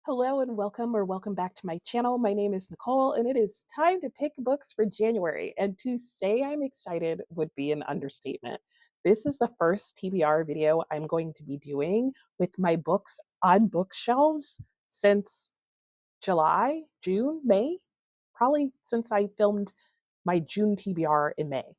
Hello and welcome back to my channel. My name is Nicole and it is time to pick books for January. And to say I'm excited would be an understatement. This is the first TBR video I'm going to be doing with my books on bookshelves since July, June, May, probably since I filmed my June TBR in May,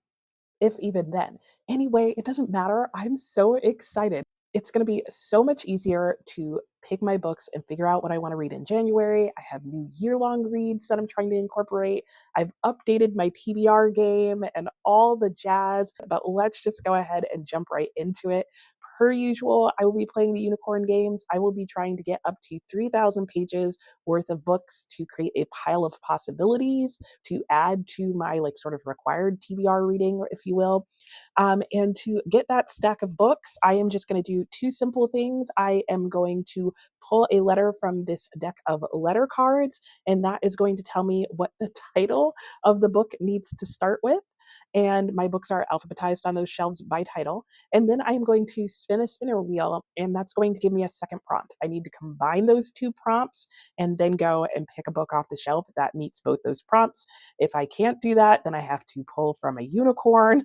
if even then. Anyway, it doesn't matter. I'm so excited. It's going to be so much easier to pick my books and figure out what I want to read in January. I have new year-long reads that I'm trying to incorporate. I've updated my TBR game and all the jazz, but let's just go ahead and jump right into it. Per usual, I will be playing the unicorn games. I will be trying to get up to 3,000 pages worth of books to create a pile of possibilities to add to my like sort of required TBR reading, if you will. And to get that stack of books, I am just going to do two simple things. I am going to pull a letter from this deck of letter cards, and that is going to tell me what the title of the book needs to start with. And my books are alphabetized on those shelves by title. And then I'm going to spin a spinner wheel, and that's going to give me a second prompt. I need to combine those two prompts and then go and pick a book off the shelf that meets both those prompts. If I can't do that, then I have to pull from a unicorn.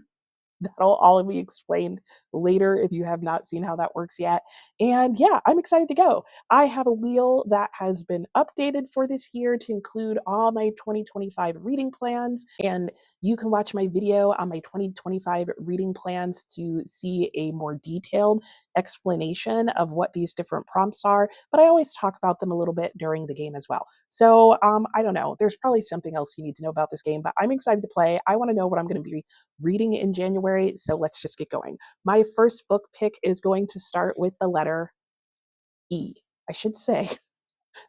That'll all be explained later if you have not seen how that works yet. And yeah, I'm excited to go. I have a wheel that has been updated for this year to include all my 2025 reading plans. And you can watch my video on my 2025 reading plans to see a more detailed explanation of what these different prompts are. But I always talk about them a little bit during the game as well. So I don't know. There's probably something else you need to know about this game, but I'm excited to play. I want to know what I'm going to be reading in January, so let's just get going. My first book pick is going to start with the letter E. I should say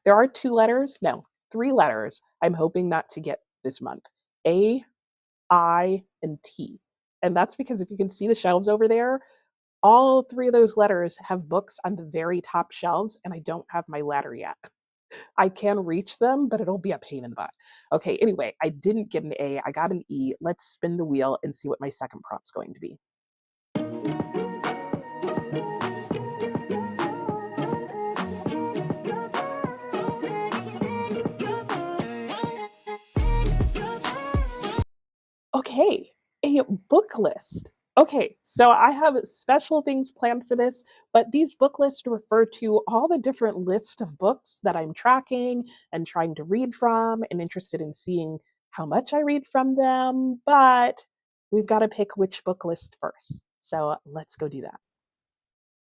there are two letters, no, three letters I'm hoping not to get this month: A, I, and T. And that's because if you can see the shelves over there, all three of those letters have books on the very top shelves, and I don't have my ladder yet. I can reach them, but it'll be a pain in the butt. Okay, anyway, I didn't get an A, I got an E. Let's spin the wheel and see what my second prompt's going to be. Okay, a book list. Okay, so I have special things planned for this, but these book lists refer to all the different lists of books that I'm tracking and trying to read from and interested in seeing how much I read from them. But we've got to pick which book list first. So let's go do that.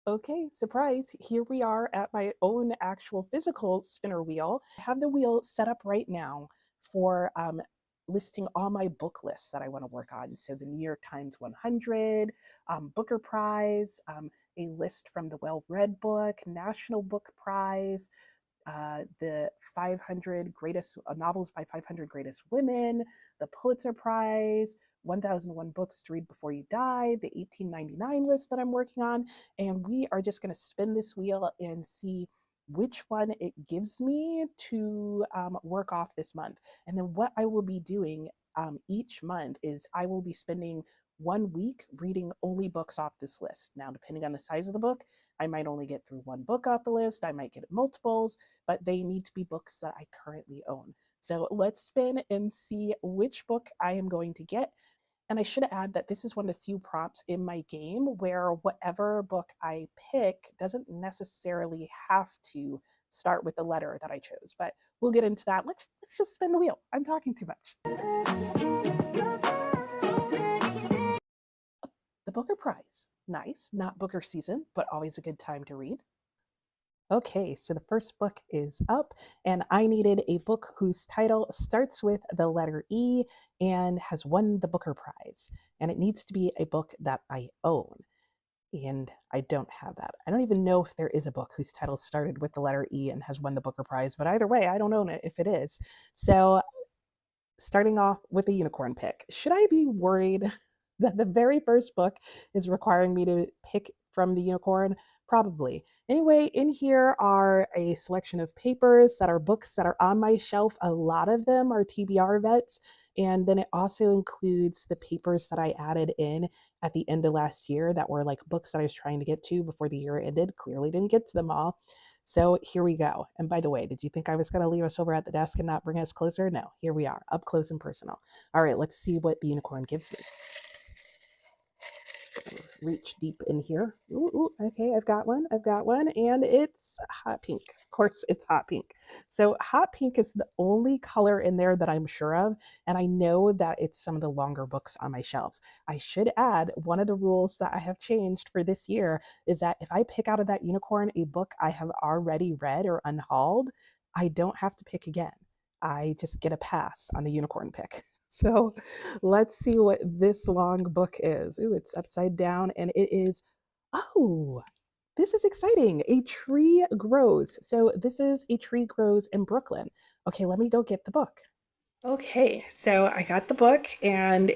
Okay, surprise. Here we are at my own actual physical spinner wheel. I have the wheel set up right now for listing all my book lists that I want to work on. So the New York Times 100, Booker Prize, a list from the Well Read Book, National Book Prize, the 500 greatest novels by 500 greatest women, the Pulitzer Prize, 1001 books to read before you die, the 1899 list that I'm working on. And we are just going to spin this wheel and see which one it gives me to work off this month. And then what I will be doing each month is I will be spending 1 week reading only books off this list. Now, depending on the size of the book, I might only get through one book off the list. I might get multiples, but they need to be books that I currently own. So let's spin and see which book I am going to get. And I should add that this is one of the few prompts in my game where whatever book I pick doesn't necessarily have to start with the letter that I chose, but we'll get into that. Let's just spin the wheel. I'm talking too much. The Booker Prize. Nice. Not Booker season, but always a good time to read. Okay, so the first book is up, and I needed a book whose title starts with the letter E and has won the Booker Prize. And it needs to be a book that I own. And I don't have that. I don't even know if there is a book whose title started with the letter E and has won the Booker Prize, but either way, I don't own it if it is. So, starting off with a unicorn pick. Should I be worried that the very first book is requiring me to pick from the unicorn? Probably. Anyway, in here are a selection of papers that are books that are on my shelf. A lot of them are TBR vets. And then it also includes the papers that I added in at the end of last year that were like books that I was trying to get to before the year ended. Clearly didn't get to them all. So here we go. And by the way, did you think I was going to leave us over at the desk and not bring us closer? No, here we are, up close and personal. All right, let's see what the unicorn gives me. Reach deep in here. Ooh, okay, I've got one, and it's hot pink. Of course, it's hot pink. So hot pink is the only color in there that I'm sure of, and I know that it's some of the longer books on my shelves. I should add, one of the rules that I have changed for this year is that if I pick out of that unicorn a book I have already read or unhauled, I don't have to pick again. I just get a pass on the unicorn pick. So let's see what this long book is. Ooh, it's upside down and it is, oh, this is exciting. A Tree Grows. So this is A Tree Grows in Brooklyn. Okay, let me go get the book. Okay, so I got the book and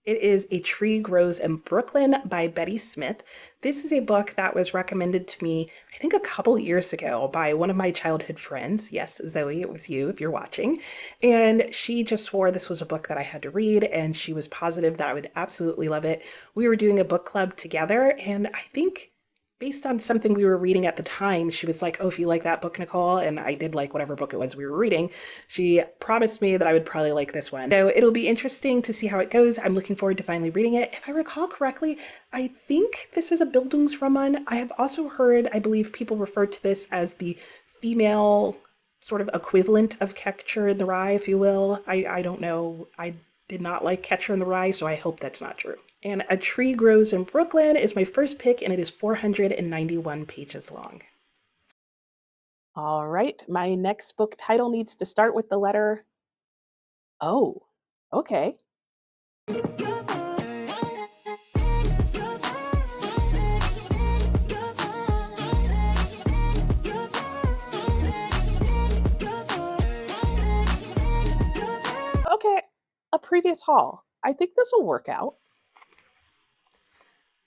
it is A Tree Grows in Brooklyn by Betty Smith. This is a book that was recommended to me, I think a couple years ago by one of my childhood friends. Yes, Zoe, it was you if you're watching. And she just swore this was a book that I had to read and she was positive that I would absolutely love it. We were doing a book club together and I think based on something we were reading at the time, she was like, oh, if you like that book, Nicole, and I did like whatever book it was we were reading, she promised me that I would probably like this one. So it'll be interesting to see how it goes. I'm looking forward to finally reading it. If I recall correctly, I think this is a Bildungsroman. I have also heard, I believe people refer to this as the female sort of equivalent of Catcher in the Rye, if you will. I don't know. I did not like Catcher in the Rye, so I hope that's not true. And A Tree Grows in Brooklyn is my first pick, and it is 491 pages long. All right, my next book title needs to start with the letter O. Okay. Okay, a previous haul. I think this will work out.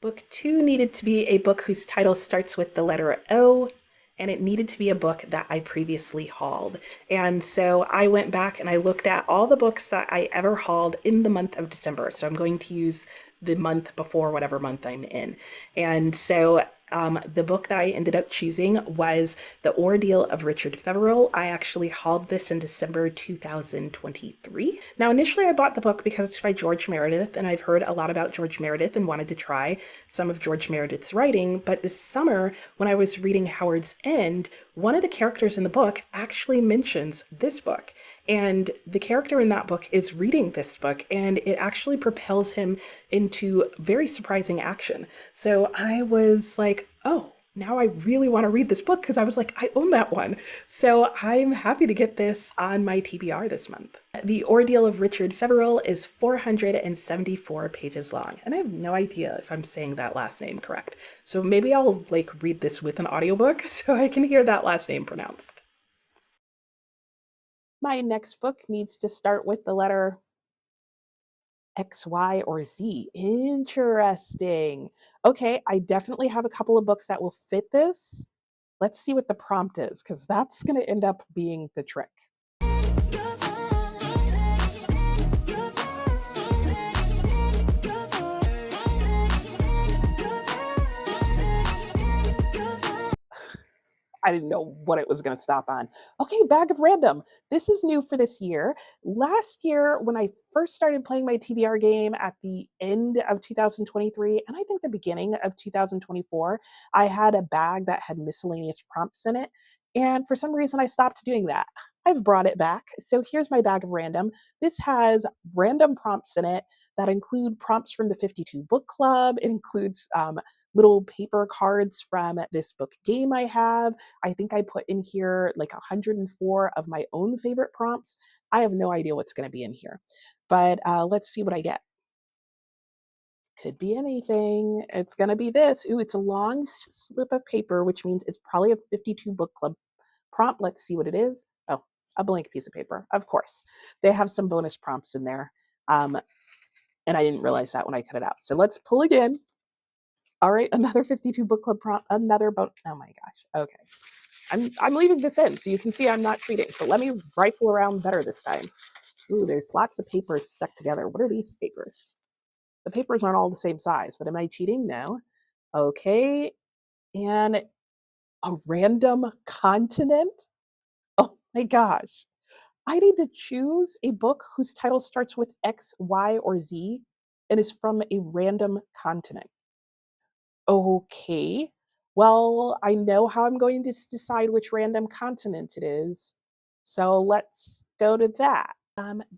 Book 2 needed to be a book whose title starts with the letter O, and it needed to be a book that I previously hauled. And so I went back and I looked at all the books that I ever hauled in the month of December. So I'm going to use the month before whatever month I'm in. And so the book that I ended up choosing was The Ordeal of Richard Feverel. I actually hauled this in December 2023. Now, initially I bought the book because it's by George Meredith, and I've heard a lot about George Meredith and wanted to try some of George Meredith's writing. But this summer, when I was reading Howard's End, one of the characters in the book actually mentions this book. And the character in that book is reading this book, and it actually propels him into very surprising action. So I was like, oh, now I really want to read this book because I was like, I own that one. So I'm happy to get this on my TBR this month. The Ordeal of Richard Feverel is 474 pages long, and I have no idea if I'm saying that last name correct. So maybe I'll read this with an audiobook so I can hear that last name pronounced. My next book needs to start with the letter X, Y, or Z. Interesting. Okay, I definitely have a couple of books that will fit this. Let's see what the prompt is, because that's going to end up being the trick. I didn't know what it was going to stop on. Okay, bag of random. This is new for this year. Last year, when I first started playing my TBR game at the end of 2023, and I think the beginning of 2024, I had a bag that had miscellaneous prompts in it. And for some reason, I stopped doing that. I've brought it back. So here's my bag of random. This has random prompts in it that include prompts from the 52 Book Club. It includes little paper cards from this book game I have. I think I put in here 104 of my own favorite prompts. I have no idea what's going to be in here, but let's see what I get. Could be anything. It's going to be this. Ooh, it's a long slip of paper, which means it's probably a 52 book club prompt. Let's see what it is. Oh, a blank piece of paper. Of course. They have some bonus prompts in there. And I didn't realize that when I cut it out. So let's pull again. All right, another 52 book club prompt, another boat. Oh my gosh. Okay. I'm leaving this in so you can see I'm not cheating. So let me rifle around better this time. Ooh, there's lots of papers stuck together. What are these papers? The papers aren't all the same size, but am I cheating? No. Okay. And A random continent? Oh my gosh. I need to choose a book whose title starts with X, Y, or Z and is from a random continent. Okay. Well, I know how I'm going to decide which random continent it is. So let's go to that.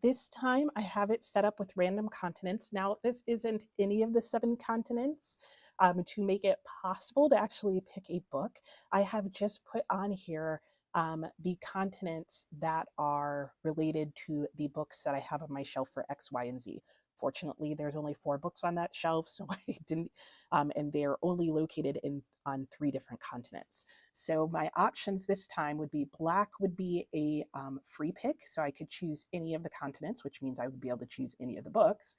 This time I have it set up with random continents. Now, this isn't any of the 7 continents. To make it possible to actually pick a book, I have just put on here the continents that are related to the books that I have on my shelf for X, Y, and Z. Fortunately, there's only 4 books on that shelf, so I didn't, and they're only located in on 3 different continents. So my options this time would be black would be a free pick, so I could choose any of the continents, which means I would be able to choose any of the books.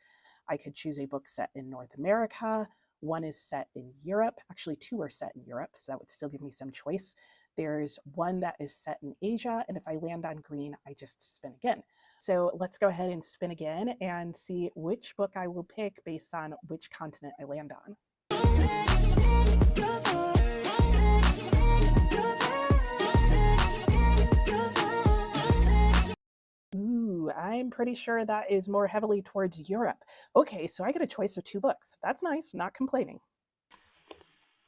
I could choose a book set in North America. One is set in Europe. Actually, 2 are set in Europe, so that would still give me some choice. There's one that is set in Asia, and if I land on green, I just spin again. So let's go ahead and spin again and see which book I will pick based on which continent I land on. Ooh, I'm pretty sure that is more heavily towards Europe. Okay, so I get a choice of 2 books. That's nice, not complaining.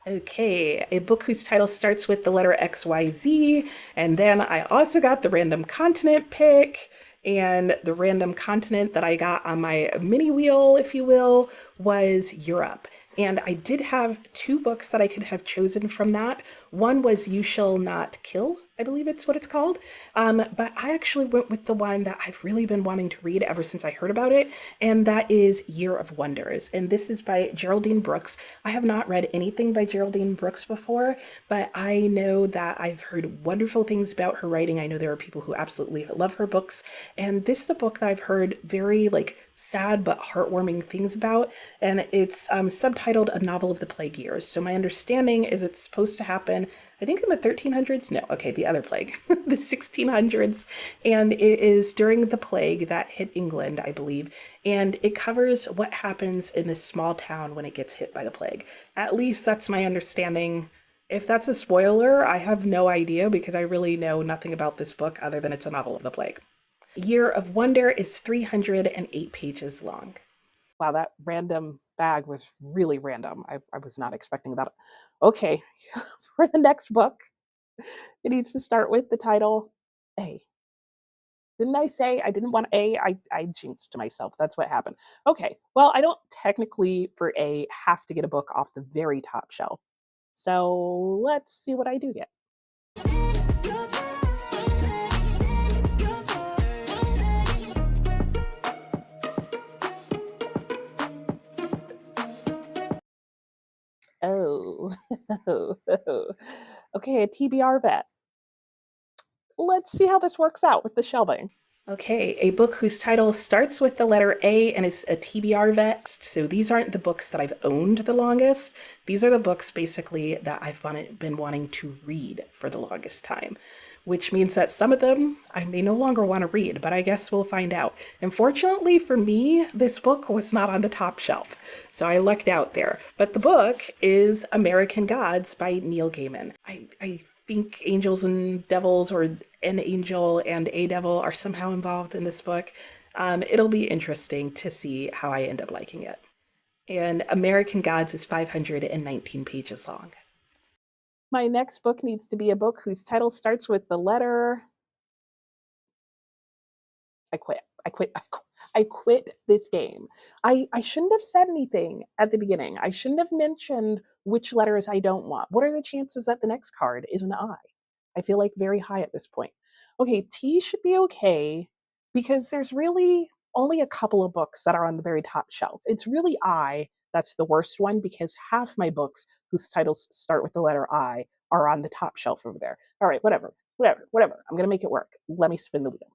Okay, a book whose title starts with the letter XYZ, and then I also got the random continent pick, and the random continent that I got on my mini wheel, if you will, was Europe. And I did have 2 books that I could have chosen from that. One was You Shall Not Kill, I believe it's what it's called. But I actually went with the one that I've really been wanting to read ever since I heard about it, and that is Year of Wonders. And this is by Geraldine Brooks. I have not read anything by Geraldine Brooks before, but I know that I've heard wonderful things about her writing. I know there are people who absolutely love her books, and this is a book that I've heard very sad but heartwarming things about, and it's subtitled A Novel of the Plague Years. So my understanding is it's supposed to happen, I think in the 1300s. No, okay, the other plague, the 1600s, and it is during the plague that hit England, I believe, and it covers what happens in this small town when it gets hit by the plague. At least that's my understanding. If that's a spoiler, I have no idea because I really know nothing about this book other than it's a novel of the plague. Year of Wonder is 308 pages long. Wow, that random bag was really random. I was not expecting that. Okay, for the next book, it needs to start with the title A. Didn't I say I didn't want A? I jinxed myself. That's what happened. Okay, well, I don't technically for A have to get a book off the very top shelf. So let's see what I do get. Oh, okay, a TBR vet. Let's see how this works out with the shelving. Okay, a book whose title starts with the letter A and is a TBR vet. So these aren't the books that I've owned the longest. These are the books basically that I've been wanting to read for the longest time, which means that some of them I may no longer want to read, but I guess we'll find out. Unfortunately for me, this book was not on the top shelf, so I lucked out there. But the book is American Gods by Neil Gaiman. I think angels and devils, or an angel and a devil, are somehow involved in this book. It'll be interesting to see how I end up liking it. And American Gods is 519 pages long. My next book needs to be a book whose title starts with the letter. I quit. I quit this game. I shouldn't have said anything at the beginning. I shouldn't have mentioned which letters I don't want. What are the chances that the next card is an I? I feel like very high at this point. Okay, T should be okay because there's really only a couple of books that are on the very top shelf. It's really I that's the worst one because half my books whose titles start with the letter I are on the top shelf over there. All right, whatever. I'm going to make it work. Let me spin the wheel.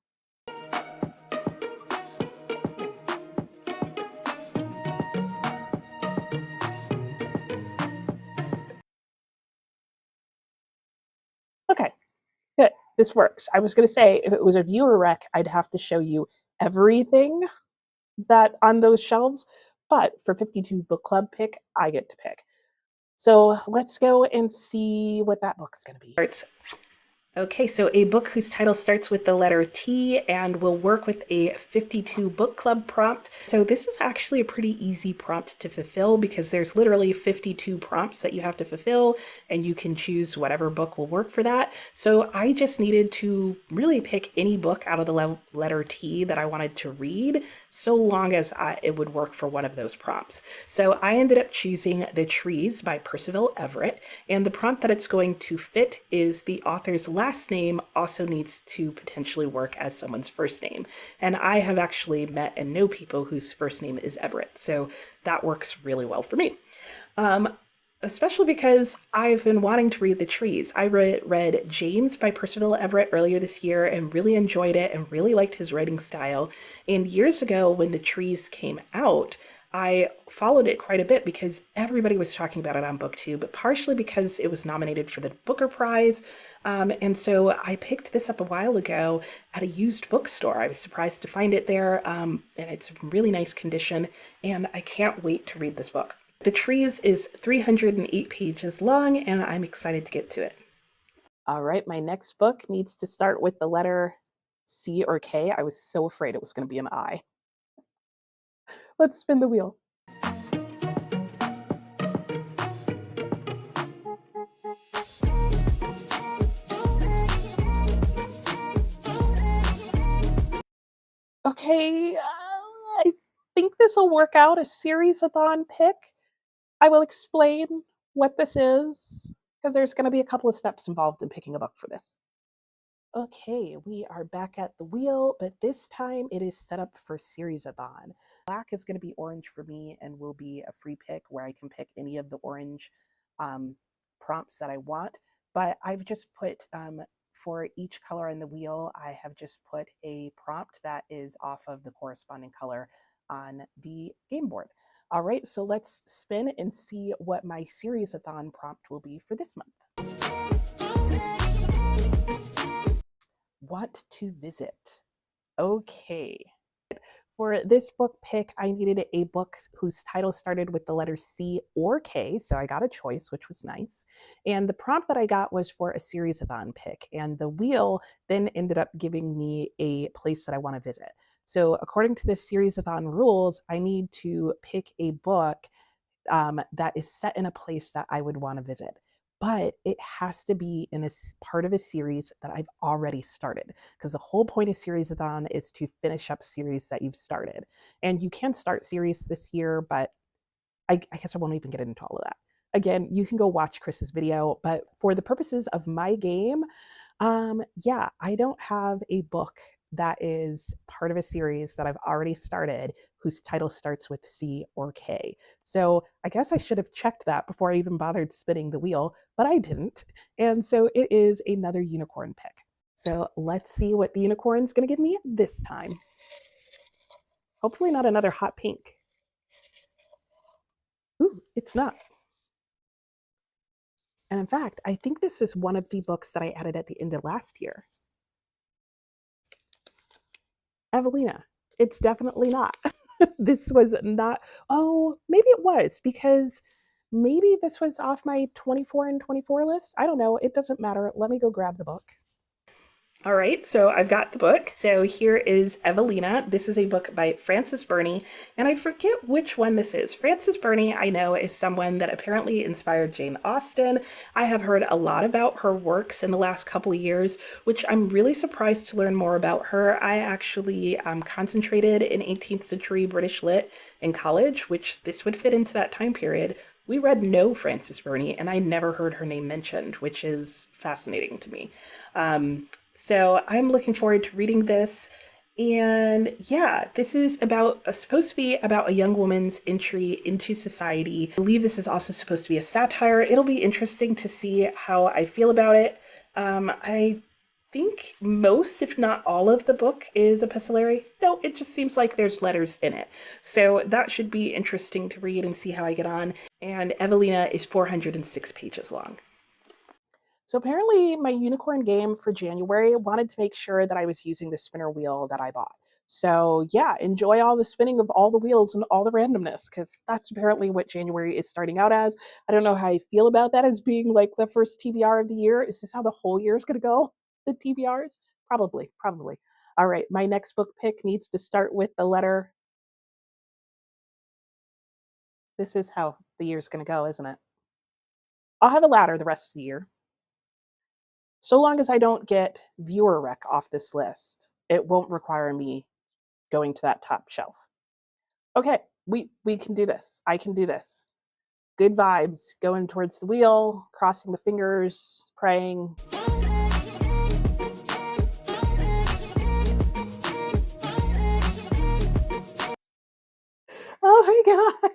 Okay, good. This works. I was going to say if it was a viewer rec, I'd have to show you everything that on those shelves, but for 52 book club pick, I get to pick. So let's go and see what that book's going to be. Okay, so a book whose title starts with the letter T and will work with a 52 book club prompt. So this is actually a pretty easy prompt to fulfill because there's literally 52 prompts that you have to fulfill and you can choose whatever book will work for that. So I just needed to really pick any book out of the letter T that I wanted to read, so long as it would work for one of those prompts. So I ended up choosing The Trees by Percival Everett, and the prompt that it's going to fit is the author's last name also needs to potentially work as someone's first name. And I have actually met and know people whose first name is Everett, so that works really well for me. Especially because I've been wanting to read The Trees. I read James by Percival Everett earlier this year and really enjoyed it and really liked his writing style. And years ago, when The Trees came out, I followed it quite a bit because everybody was talking about it on BookTube, but partially because it was nominated for the Booker Prize. And so I picked this up a while ago at a used bookstore. I was surprised to find it there, and it's in really nice condition, and I can't wait to read this book. The Trees is 308 pages long, and I'm excited to get to it. All right, my next book needs to start with the letter C or K. I was so afraid it was going to be an I. Let's spin the wheel. Okay, I think this will work out, a series-a-thon pick. I will explain what this is, because there's going to be a couple of steps involved in picking a book for this. Okay, we are back at the wheel, but this time it is set up for series-a-thon. Black is going to be orange for me and will be a free pick where I can pick any of the orange prompts that I want. But I've just put, for each color on the wheel, I have just put a prompt that is off of the corresponding color on the game board. All right, so let's spin and see what my series-a-thon prompt will be for this month. Want to visit. Okay. For this book pick, I needed a book whose title started with the letter C or K, so I got a choice, which was nice. And the prompt that I got was for a series-a-thon pick, and the wheel then ended up giving me a place that I want to visit. So according to the series-a-thon rules, I need to pick a book that is set in a place that I would want to visit. But it has to be in a part of a series that I've already started, because the whole point of Series-a-thon is to finish up series that you've started. And you can start series this year, but I guess I won't even get into all of that. Again, you can go watch Krys's video, but for the purposes of my game, yeah, I don't have a book that is part of a series that I've already started whose title starts with C or K. So I guess I should have checked that before I even bothered spinning the wheel, but I didn't. And so it is another unicorn pick. So let's see what the unicorn's going to give me this time. Hopefully not another hot pink. Ooh, it's not. And in fact, I think this is one of the books that I added at the end of last year. Evelina. It's definitely not. This was not. Oh, maybe it was, because maybe this was off my 24 and 24 list. I don't know. It doesn't matter. Let me go grab the book. All right, so I've got the book. So here is Evelina. This is a book by Frances Burney, and I forget which one this is. Frances Burney, I know, is someone that apparently inspired Jane Austen. I have heard a lot about her works in the last couple of years, which I'm really surprised to learn more about her. I actually concentrated in 18th century British lit in college, which this would fit into that time period. We read no Frances Burney, and I never heard her name mentioned, which is fascinating to me. So I'm looking forward to reading this. And yeah, this is supposed to be about a young woman's entry into society. I believe this is also supposed to be a satire. It'll be interesting to see how I feel about it. I think most, if not all of the book is epistolary. No, it just seems like there's letters in it. So that should be interesting to read and see how I get on. And Evelina is 406 pages long. So apparently my unicorn game for January wanted to make sure that I was using the spinner wheel that I bought. So yeah, enjoy all the spinning of all the wheels and all the randomness, because that's apparently what January is starting out as. I don't know how I feel about that as being like the first TBR of the year. Is this how the whole year is going to go? The TBRs? Probably, probably. All right, my next book pick needs to start with the letter. This is how the year's going to go, isn't it? I'll have a ladder the rest of the year. So long as I don't get viewer rec off this list, it won't require me going to that top shelf. Okay, we can do this. I can do this. Good vibes, going towards the wheel, crossing the fingers, praying. Oh my god.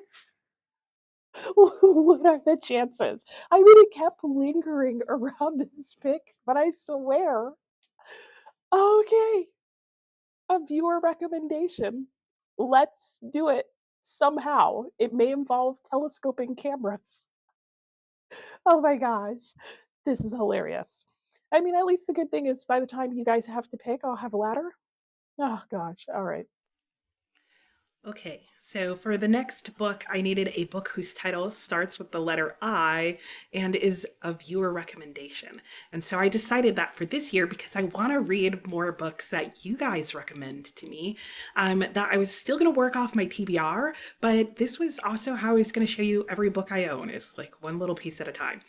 What are the chances? I mean, it kept lingering around this pick, but I swear. Okay, a viewer recommendation. Let's do it somehow. It may involve telescoping cameras. Oh my gosh, this is hilarious. I mean, at least the good thing is by the time you guys have to pick, I'll have a ladder. Oh gosh, all right. Okay, so for the next book, I needed a book whose title starts with the letter I and is a viewer recommendation. And so I decided that for this year, because I want to read more books that you guys recommend to me, that I was still going to work off my TBR, but this was also how I was going to show you every book I own. It's like one little piece at a time.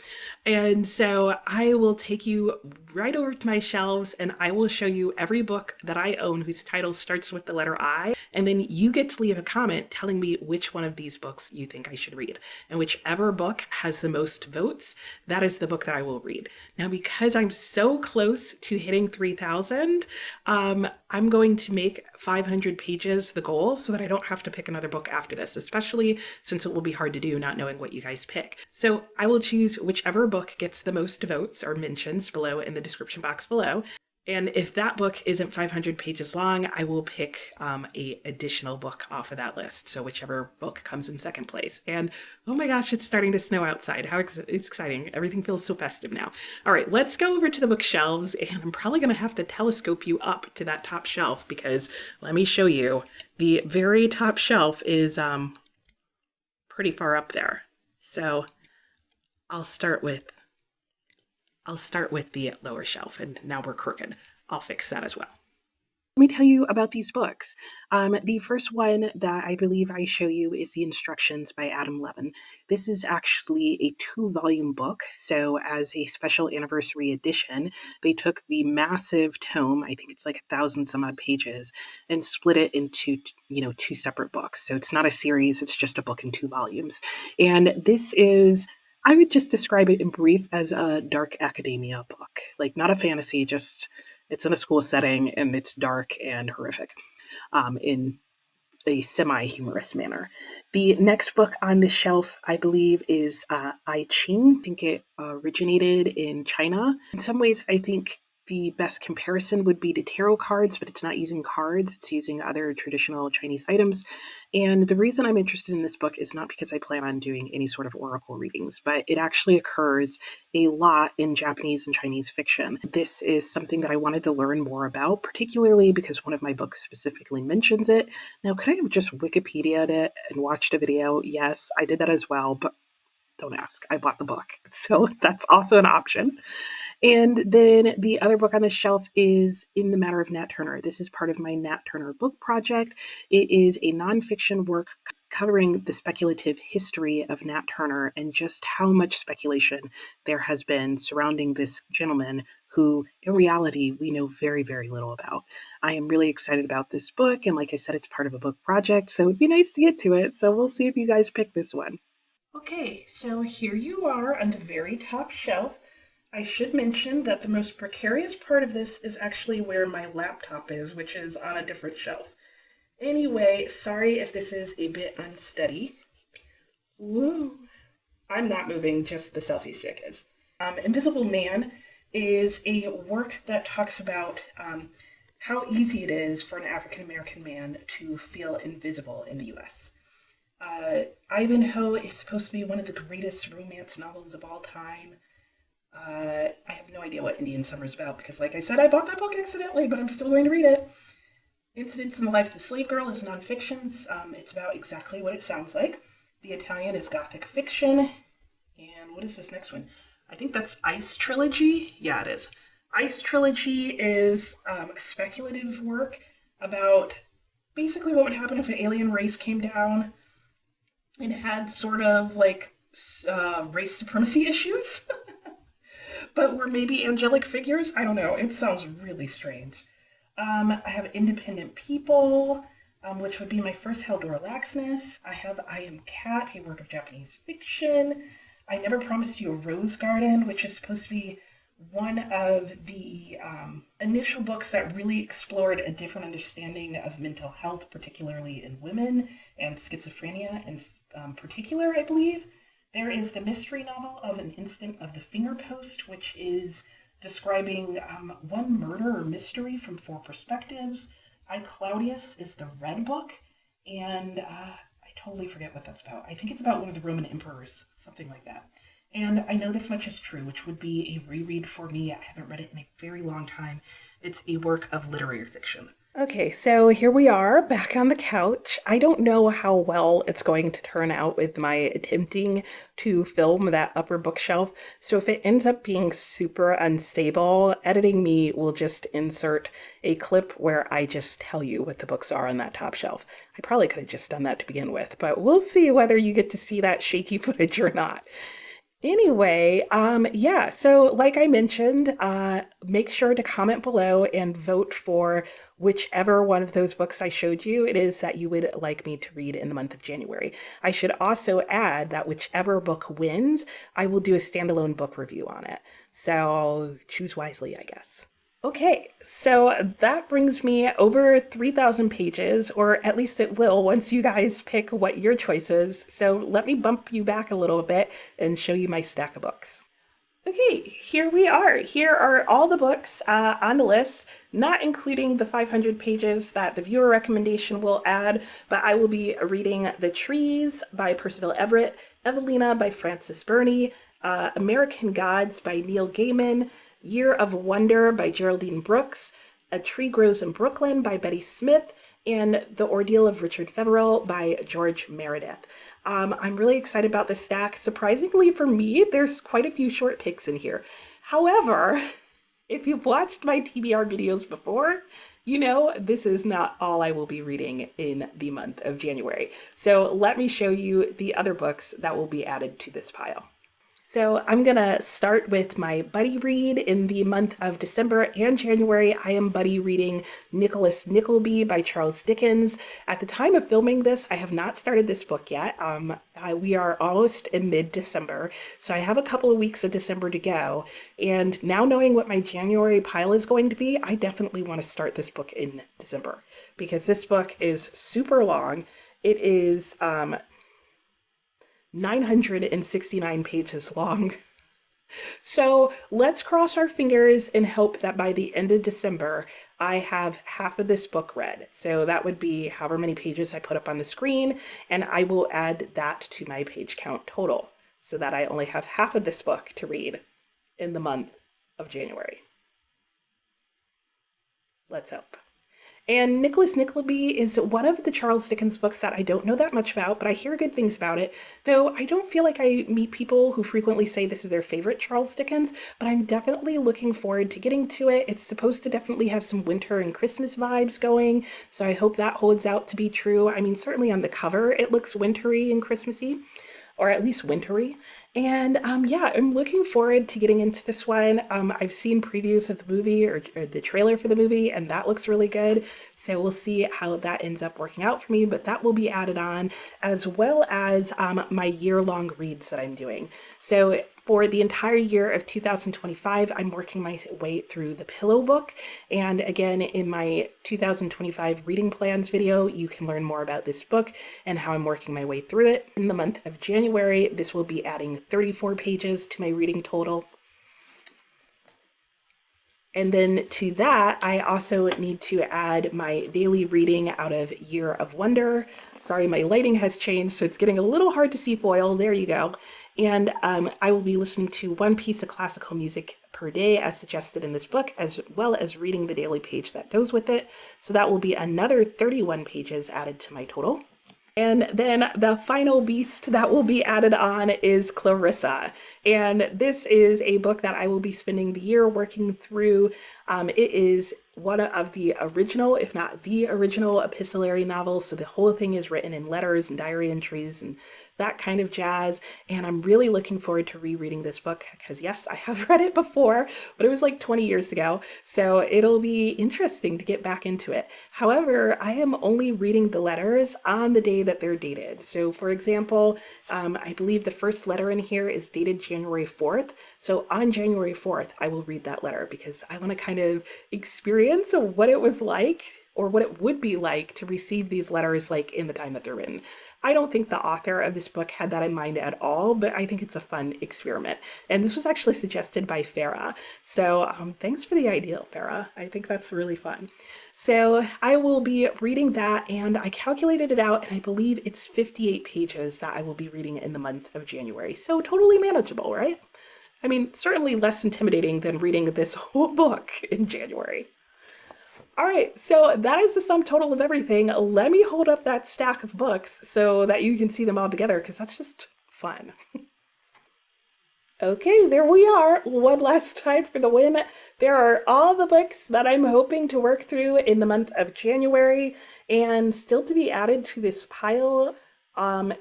And so I will take you right over to my shelves and I will show you every book that I own whose title starts with the letter I. And then you get to leave a comment telling me which one of these books you think I should read. And whichever book has the most votes, that is the book that I will read. Now, because I'm so close to hitting 3,000, I'm going to make 500 pages the goal so that I don't have to pick another book after this, especially since it will be hard to do not knowing what you guys pick. So I will choose whichever book gets the most votes or mentions below in the description box below. And if that book isn't 500 pages long, I will pick a additional book off of that list. So whichever book comes in second place. And oh my gosh, it's starting to snow outside. How it's exciting. Everything feels so festive now. All right, let's go over to the bookshelves. And I'm probably going to have to telescope you up to that top shelf because let me show you. The very top shelf is pretty far up there. So I'll start with the lower shelf, and now we're crooked. I'll fix that as well. Let me tell you about these books. The first one that I believe I show you is The Instructions by Adam Levin. This is actually a 2-volume book. So as a special anniversary edition, they took the massive tome, I think it's like 1,000 some odd pages, and split it into, 2 separate books. So it's not a series, it's just a book in 2 volumes. And this is, I would just describe it in brief as a dark academia book. Like not a fantasy, just it's in a school setting and it's dark and horrific in a semi-humorous manner. The next book on the shelf, I believe, is I Ching. I think it originated in China. In some ways, I think the best comparison would be to tarot cards, but it's not using cards. It's using other traditional Chinese items. And the reason I'm interested in this book is not because I plan on doing any sort of oracle readings, but it actually occurs a lot in Japanese and Chinese fiction. This is something that I wanted to learn more about, particularly because one of my books specifically mentions it. Now, could I have just Wikipedia'd it and watched a video? Yes, I did that as well, but don't ask. I bought the book. So that's also an option. And then the other book on the shelf is In the Matter of Nat Turner. This is part of my Nat Turner book project. It is a nonfiction work covering the speculative history of Nat Turner and just how much speculation there has been surrounding this gentleman who, in reality, we know very, very little about. I am really excited about this book, and like I said, it's part of a book project, so it'd be nice to get to it. So we'll see if you guys pick this one. Okay, so here you are on the very top shelf. I should mention that the most precarious part of this is actually where my laptop is, which is on a different shelf. Anyway, sorry if this is a bit unsteady. Woo! I'm not moving, just the selfie stick is. Invisible Man is a work that talks about how easy it is for an African American man to feel invisible in the US. Ivanhoe is supposed to be one of the greatest romance novels of all time. I have no idea what Indian Summer is about because, like I said, I bought that book accidentally, but I'm still going to read it. Incidents in the Life of the Slave Girl is nonfiction. It's about exactly what it sounds like. The Italian is Gothic fiction. And what is this next one? I think that's Ice Trilogy. Yeah, it is. Ice Trilogy is a speculative work about basically what would happen if an alien race came down and had sort of like race supremacy issues, but were maybe angelic figures. I don't know. It sounds really strange. I have Independent People, which would be my first Haldor Laxness. I have I Am Cat, a work of Japanese fiction. I Never Promised You a Rose Garden, which is supposed to be one of the initial books that really explored a different understanding of mental health, particularly in women, and schizophrenia in particular, I believe. There is the mystery novel of An Instant of the Finger Post, which is describing one murder or mystery from 4 perspectives. I, Claudius is the red book, and I totally forget what that's about. I think it's about one of the Roman emperors, something like that. And I Know This Much Is True, which would be a reread for me. I haven't read it in a very long time. It's a work of literary fiction. Okay, so here we are back on the couch. I don't know how well it's going to turn out with my attempting to film that upper bookshelf. So if it ends up being super unstable, editing me will just insert a clip where I just tell you what the books are on that top shelf. I probably could have just done that to begin with, but we'll see whether you get to see that shaky footage or not. Anyway, yeah, so like I mentioned, make sure to comment below and vote for whichever one of those books I showed you it is that you would like me to read in the month of January. I should also add that whichever book wins, I will do a standalone book review on it. So choose wisely, I guess. Okay, so that brings me over 3,000 pages, or at least it will once you guys pick what your choice is. So let me bump you back a little bit and show you my stack of books. Okay, here we are. Here are all the books on the list, not including the 500 pages that the viewer recommendation will add, but I will be reading The Trees by Percival Everett, Evelina by Frances Burney, American Gods by Neil Gaiman, Year of Wonder by Geraldine Brooks, A Tree Grows in Brooklyn by Betty Smith, and The Ordeal of Richard Feverel by George Meredith. I'm really excited about this stack. Surprisingly for me, there's quite a few short picks in here. However, if you've watched my TBR videos before, you know this is not all I will be reading in the month of January. So let me show you the other books that will be added to this pile. So I'm gonna start with my buddy read in the month of December and January. I am buddy reading Nickleby by Charles Dickens. At the time of filming this, I have not started this book yet. We are almost in mid-December, so I have a couple of weeks of December to go. And now knowing what my January pile is going to be, I definitely want to start this book in December because this book is super long. It is 969 pages long. So let's cross our fingers and hope that by the end of December, I have half of this book read. So that would be however many pages I put up on the screen, and I will add that to my page count total so that I only have half of this book to read in the month of January. Let's hope. And Nickleby is one of the Charles Dickens books that I don't know that much about, but I hear good things about it, though I don't feel like I meet people who frequently say this is their favorite Charles Dickens, but I'm definitely looking forward to getting to it. It's supposed to definitely have some winter and Christmas vibes going, so I hope that holds out to be true. I mean, certainly on the cover, it looks wintry and Christmassy, or at least wintry. And yeah, I'm looking forward to getting into this one. I've seen previews of the movie or the trailer for the movie, and that looks really good. So we'll see how that ends up working out for me, but that will be added on, as well as my year-long reads that I'm doing. So for the entire year of 2025, I'm working my way through the Pillow book. And again, in my 2025 reading plans video, you can learn more about this book and how I'm working my way through it. In the month of January, this will be adding 34 pages to my reading total. And then to that, I also need to add my daily reading out of Year of Wonder. Sorry, my lighting has changed, so it's getting a little hard to see foil. There you go. And I will be listening to one piece of classical music per day as suggested in this book, as well as reading the daily page that goes with it. So that will be another 31 pages added to my total. And then the final beast that will be added on is Clarissa. And this is a book that I will be spending the year working through. It is one of the original, if not the original, epistolary novels. So the whole thing is written in letters and diary entries and that kind of jazz. And I'm really looking forward to rereading this book because, yes, I have read it before, but it was like 20 years ago. So it'll be interesting to get back into it. However, I am only reading the letters on the day that they're dated. So, for example, I believe the first letter in here is dated January 4th. So on January 4th, I will read that letter because I want to kind of experience what it was like or what it would be like to receive these letters like in the time that they're written. I don't think the author of this book had that in mind at all, but I think it's a fun experiment. And this was actually suggested by Farrah. So thanks for the idea, Farrah. I think that's really fun. So I will be reading that, and I calculated it out, and I believe it's 58 pages that I will be reading in the month of January. So totally manageable, right? I mean, certainly less intimidating than reading this whole book in January. All right, so that is the sum total of everything. Let me hold up that stack of books so that you can see them all together, because that's just fun. Okay, there we are. One last time for the win. There are all the books that I'm hoping to work through in the month of January, and still to be added to this pile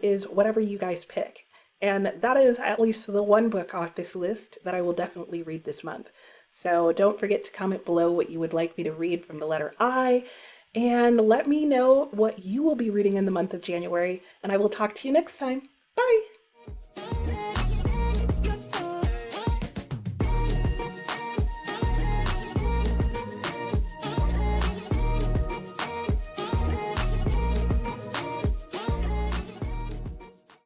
is whatever you guys pick. And that is at least the one book off this list that I will definitely read this month. So don't forget to comment below what you would like me to read from the letter I, and let me know what you will be reading in the month of January, and I will talk to you next time.